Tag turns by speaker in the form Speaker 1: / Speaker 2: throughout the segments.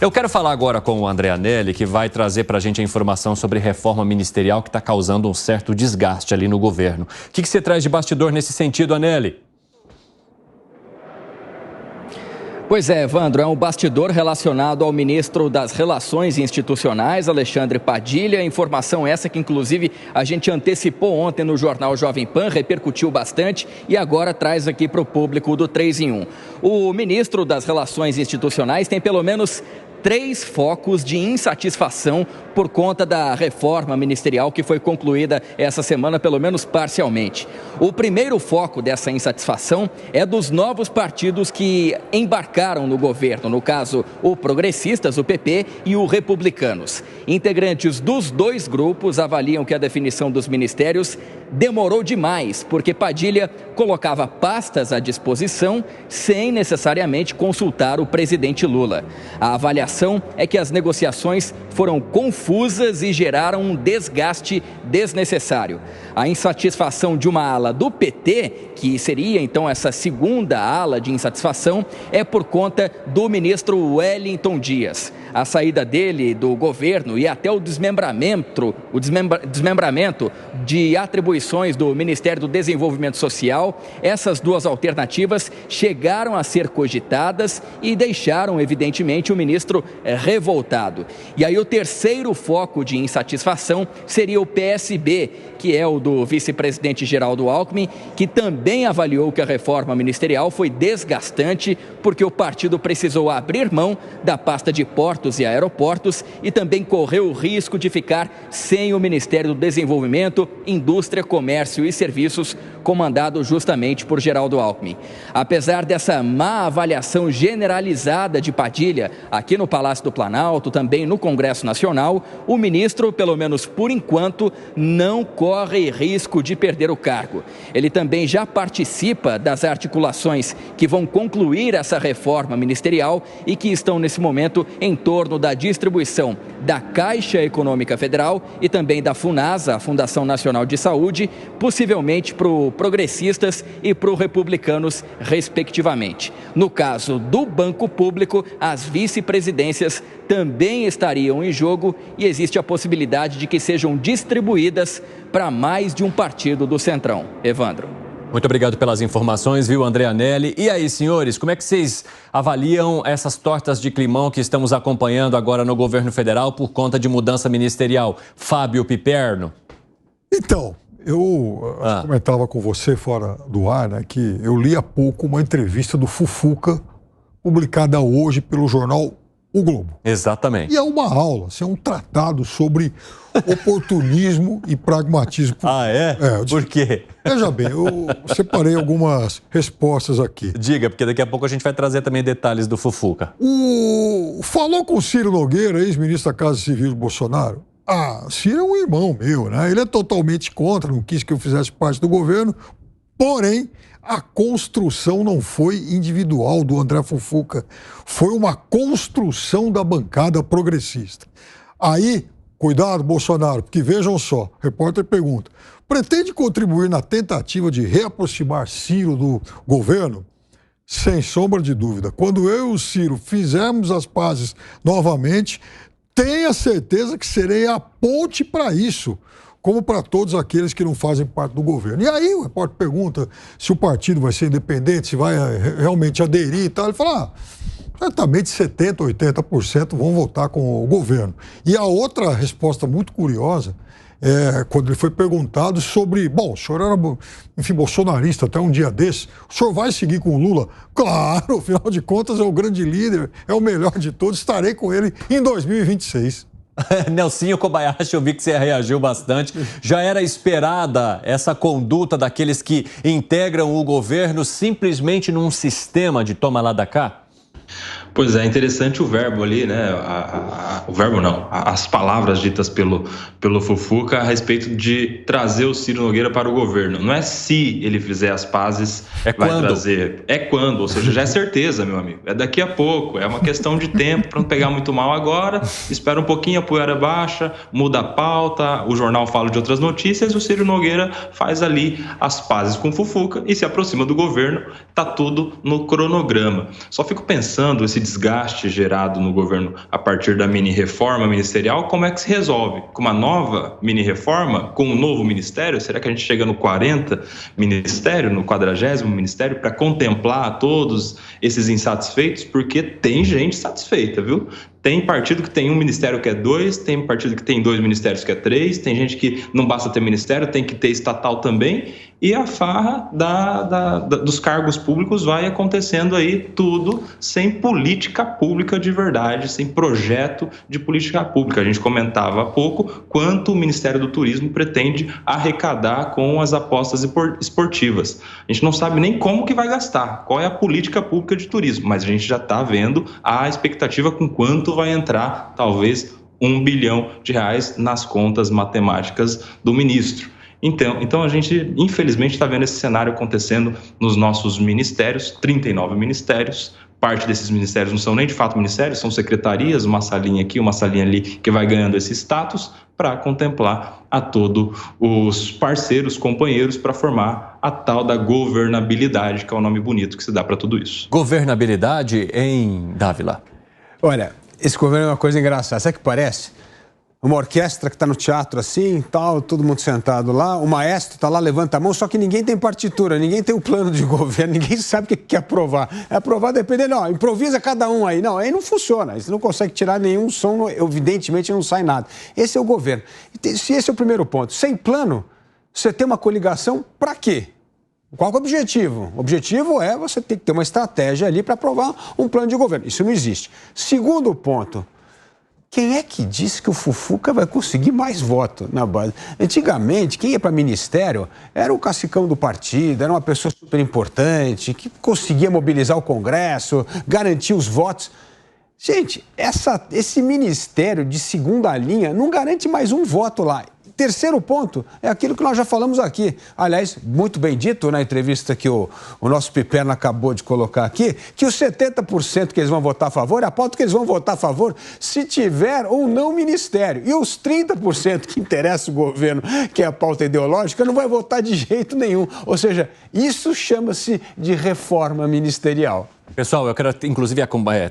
Speaker 1: Eu quero falar agora com o André Anelli, que vai trazer para a gente a informação sobre reforma ministerial que está causando um certo desgaste ali no governo. O que você traz de bastidor nesse sentido, Anelli?
Speaker 2: Pois é, Evandro, é um bastidor relacionado ao ministro das Relações Institucionais, Alexandre Padilha. Informação essa que, inclusive, a gente antecipou ontem no jornal Jovem Pan, repercutiu bastante e agora traz aqui para o público do 3 em 1. O ministro das Relações Institucionais tem pelo menos 3 focos de insatisfação por conta da reforma ministerial que foi concluída essa semana, pelo menos parcialmente. O primeiro foco dessa insatisfação é dos novos partidos que embarcaram no governo, no caso, o Progressistas, o PP e o Republicanos. Integrantes dos 2 grupos avaliam que a definição dos ministérios demorou demais, porque Padilha colocava pastas à disposição sem necessariamente consultar o presidente Lula. A avaliação é que as negociações foram confusas e geraram um desgaste desnecessário. A insatisfação de uma ala do PT, que seria então essa segunda ala de insatisfação, é por conta do ministro Wellington Dias. A saída dele do governo e até o desmembramento de atribuições do Ministério do Desenvolvimento Social, essas 2 alternativas chegaram a ser cogitadas e deixaram, evidentemente, o ministro revoltado. E aí o terceiro foco de insatisfação seria o PSB, que é o do vice-presidente Geraldo Alckmin, que também avaliou que a reforma ministerial foi desgastante porque o partido precisou abrir mão da pasta de portos e aeroportos e também correu o risco de ficar sem o Ministério do Desenvolvimento, Indústria, Comércio e Serviços, comandado justamente por Geraldo Alckmin. Apesar dessa má avaliação generalizada de Padilha aqui no Palácio do Planalto, também no Congresso Nacional, o ministro, pelo menos por enquanto, não corre risco de perder o cargo. Ele também já participa das articulações que vão concluir essa reforma ministerial e que estão nesse momento em torno da distribuição da Caixa Econômica Federal e também da FUNASA, a Fundação Nacional de Saúde, possivelmente para o Progressistas e para o Republicanos, respectivamente. No caso do Banco Público, as vice-presidências também estariam em jogo e existe a possibilidade de que sejam distribuídas para mais de um partido do Centrão. Evandro.
Speaker 1: Muito obrigado pelas informações, viu, André Anelli? E aí, senhores, como é que vocês avaliam essas tortas de climão que estamos acompanhando agora no governo federal por conta de mudança ministerial? Fábio Piperno.
Speaker 3: Então, eu comentava com você fora do ar, né, que eu li há pouco uma entrevista do Fufuca, publicada hoje pelo jornal O Globo.
Speaker 1: Exatamente.
Speaker 3: E é uma aula, assim, é um tratado sobre oportunismo e pragmatismo.
Speaker 1: Ah, é? Por quê?
Speaker 3: Veja bem, eu separei algumas respostas aqui.
Speaker 1: Diga, porque daqui a pouco a gente vai trazer também detalhes do Fufuca.
Speaker 3: Falou com o Ciro Nogueira, ex-ministro da Casa Civil do Bolsonaro. Ciro é um irmão meu, né? Ele é totalmente contra, não quis que eu fizesse parte do governo, porém, a construção não foi individual do André Fufuca, foi uma construção da bancada progressista. Aí, cuidado, Bolsonaro, porque vejam só, o repórter pergunta, pretende contribuir na tentativa de reaproximar Ciro do governo? Sem sombra de dúvida. Quando eu e o Ciro fizermos as pazes novamente, tenha certeza que serei a ponte para isso, como para todos aqueles que não fazem parte do governo. E aí o repórter pergunta se o partido vai ser independente, se vai realmente aderir e tal. Ele fala, certamente 70%, 80% vão votar com o governo. E a outra resposta muito curiosa é quando ele foi perguntado sobre... Bom, o senhor era, enfim, bolsonarista até um dia desse. O senhor vai seguir com o Lula? Claro, afinal de contas é o grande líder, é o melhor de todos. Estarei com ele em 2026.
Speaker 1: Nelsinho Kobayashi, eu vi que você reagiu bastante. Já era esperada essa conduta daqueles que integram o governo simplesmente num sistema de toma lá da cá?
Speaker 4: Pois é, interessante o verbo ali, né? O verbo não, as palavras ditas pelo Fufuca a respeito de trazer o Ciro Nogueira para o governo. Não é se ele fizer as pazes, vai
Speaker 1: quando?
Speaker 4: trazer. É quando, ou seja, já é certeza, meu amigo. É daqui a pouco, é uma questão de tempo para não pegar muito mal agora. Espera um pouquinho, a poeira baixa, muda a pauta, o jornal fala de outras notícias, o Ciro Nogueira faz ali as pazes com o Fufuca e se aproxima do governo, tá tudo no cronograma. Só fico pensando esse desgaste gerado no governo a partir da mini-reforma ministerial, como é que se resolve? Com uma nova mini-reforma? Com um novo ministério? Será que a gente chega no 40 ministério, no 40º ministério, para contemplar todos esses insatisfeitos? Porque tem gente satisfeita, viu? Tem partido que tem um ministério que é 2, tem partido que tem 2 ministérios que é 3, tem gente que não basta ter ministério, tem que ter estatal também, e a farra dos cargos públicos vai acontecendo aí tudo sem política pública de verdade, sem projeto de política pública. A gente comentava há pouco quanto o Ministério do Turismo pretende arrecadar com as apostas esportivas. A gente não sabe nem como que vai gastar, qual é a política pública de turismo, mas a gente já está vendo a expectativa com quanto vai entrar, talvez, R$1 bilhão nas contas matemáticas do ministro. Então a gente, infelizmente, está vendo esse cenário acontecendo nos nossos ministérios, 39 ministérios. Parte desses ministérios não são nem de fato ministérios, são secretarias, uma salinha aqui, uma salinha ali, que vai ganhando esse status para contemplar a todos os parceiros, companheiros, para formar a tal da governabilidade, que é o nome bonito que se dá para tudo isso.
Speaker 1: Governabilidade em Dávila.
Speaker 5: Olha, esse governo é uma coisa engraçada. Sabe o que parece? Uma orquestra que está no teatro assim, tal, todo mundo sentado lá, o maestro está lá, levanta a mão, só que ninguém tem partitura, ninguém tem o plano de governo, ninguém sabe o que quer aprovar. É aprovar dependendo, não, improvisa cada um aí. Não, aí não funciona, você não consegue tirar nenhum som, evidentemente não sai nada. Esse é o governo. Se esse é o primeiro ponto, sem plano, você tem uma coligação para quê? Qual é o objetivo? O objetivo é você ter que ter uma estratégia ali para aprovar um plano de governo. Isso não existe. Segundo ponto, quem é que disse que o Fufuca vai conseguir mais voto na base? Antigamente, quem ia para ministério era o cacicão do partido, era uma pessoa super importante, que conseguia mobilizar o Congresso, garantir os votos. Gente, esse ministério de segunda linha não garante mais um voto lá. Terceiro ponto é aquilo que nós já falamos aqui. Aliás, muito bem dito na entrevista que o nosso Piperno acabou de colocar aqui, que os 70% que eles vão votar a favor, aponta que eles vão votar a favor se tiver ou não ministério. E os 30% que interessa o governo, que é a pauta ideológica, não vai votar de jeito nenhum. Ou seja, isso chama-se de reforma ministerial.
Speaker 1: Pessoal, eu quero inclusive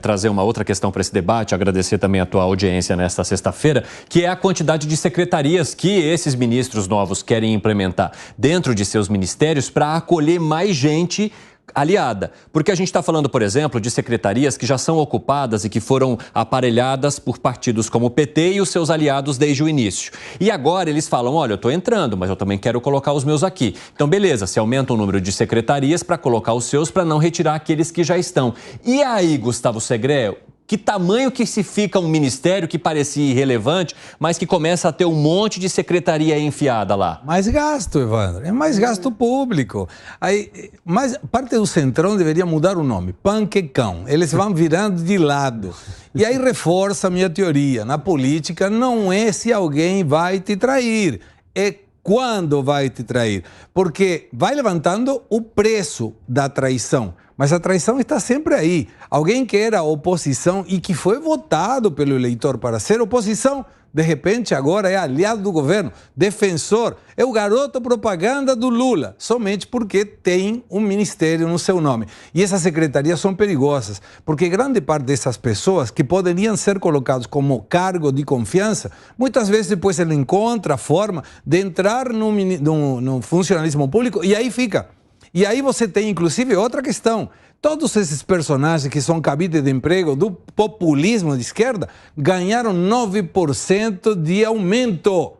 Speaker 1: trazer uma outra questão para esse debate, agradecer também a tua audiência nesta sexta-feira, que é a quantidade de secretarias que esses ministros novos querem implementar dentro de seus ministérios para acolher mais gente aliada. Porque a gente está falando, por exemplo, de secretarias que já são ocupadas e que foram aparelhadas por partidos como o PT e os seus aliados desde o início. E agora eles falam, olha, eu estou entrando, mas eu também quero colocar os meus aqui. Então, beleza, se aumenta o número de secretarias para colocar os seus, para não retirar aqueles que já estão. E aí, Gustavo Segré, que tamanho que se fica um ministério que parecia irrelevante, mas que começa a ter um monte de secretaria enfiada lá?
Speaker 6: Mais gasto, Evandro. É mais gasto público. Aí, mas parte do Centrão deveria mudar o nome. Panquecão. Eles vão virando de lado. E aí reforça a minha teoria. Na política não é se alguém vai te trair. É quando vai te trair. Porque vai levantando o preço da traição. Mas a traição está sempre aí. Alguém que era oposição e que foi votado pelo eleitor para ser oposição, de repente agora é aliado do governo, defensor, é o garoto propaganda do Lula, somente porque tem um ministério no seu nome. E essas secretarias são perigosas, porque grande parte dessas pessoas que poderiam ser colocadas como cargo de confiança, muitas vezes depois ele encontra a forma de entrar no funcionalismo público e aí fica. E aí você tem, inclusive, outra questão. Todos esses personagens que são cabide de emprego do populismo de esquerda ganharam 9% de aumento,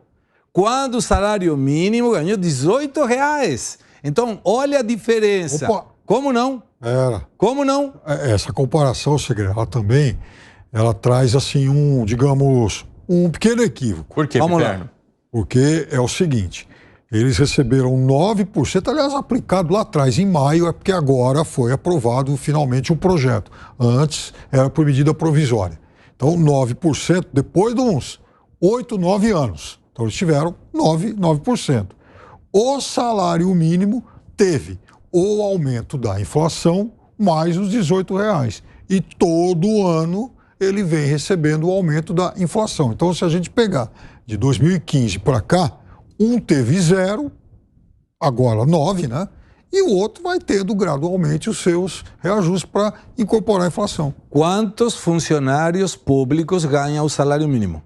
Speaker 6: quando o salário mínimo ganhou R$18. Então, olha a diferença.
Speaker 3: Opa.
Speaker 6: Como não? Como não?
Speaker 3: Essa comparação, Segredo, ela também, ela traz, assim, um pequeno equívoco.
Speaker 1: Por quê,
Speaker 6: Vamos
Speaker 1: Piperno?
Speaker 6: lá.
Speaker 3: Porque é o seguinte... Eles receberam 9%, aliás, aplicado lá atrás, em maio, é porque agora foi aprovado finalmente um projeto. Antes era por medida provisória. Então, 9% depois de uns 8, 9 anos. Então, eles tiveram 9%. O salário mínimo teve o aumento da inflação mais os R$18. E todo ano ele vem recebendo o aumento da inflação. Então, se a gente pegar de 2015 para cá, um teve 0, agora 9, né? e o outro vai tendo gradualmente os seus reajustes para incorporar a inflação.
Speaker 6: Quantos funcionários públicos ganham o salário mínimo?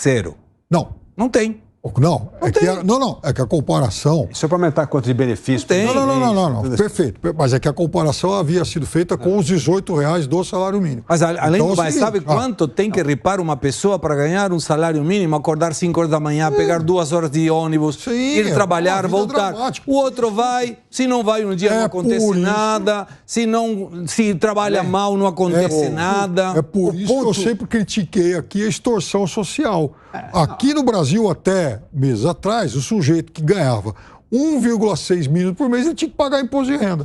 Speaker 6: 0.
Speaker 3: Não.
Speaker 6: Não tem.
Speaker 3: Não, é que a comparação...
Speaker 5: Isso é para aumentar a conta de benefício.
Speaker 3: Não. Perfeito. Mas é que a comparação havia sido feita com os R$18 do salário mínimo.
Speaker 6: Mas além
Speaker 3: então,
Speaker 6: do mais, sabe quanto tem que ripar uma pessoa para ganhar um salário mínimo? Acordar 5 horas da manhã, pegar 2 horas de ônibus, ir trabalhar, voltar. O outro vai, se não vai um dia não acontece nada, se trabalha mal não acontece nada.
Speaker 3: É por isso que eu sempre critiquei aqui a extorsão social. Aqui no Brasil, até meses atrás, o sujeito que ganhava 1,6 mil por mês, ele tinha que pagar imposto de renda.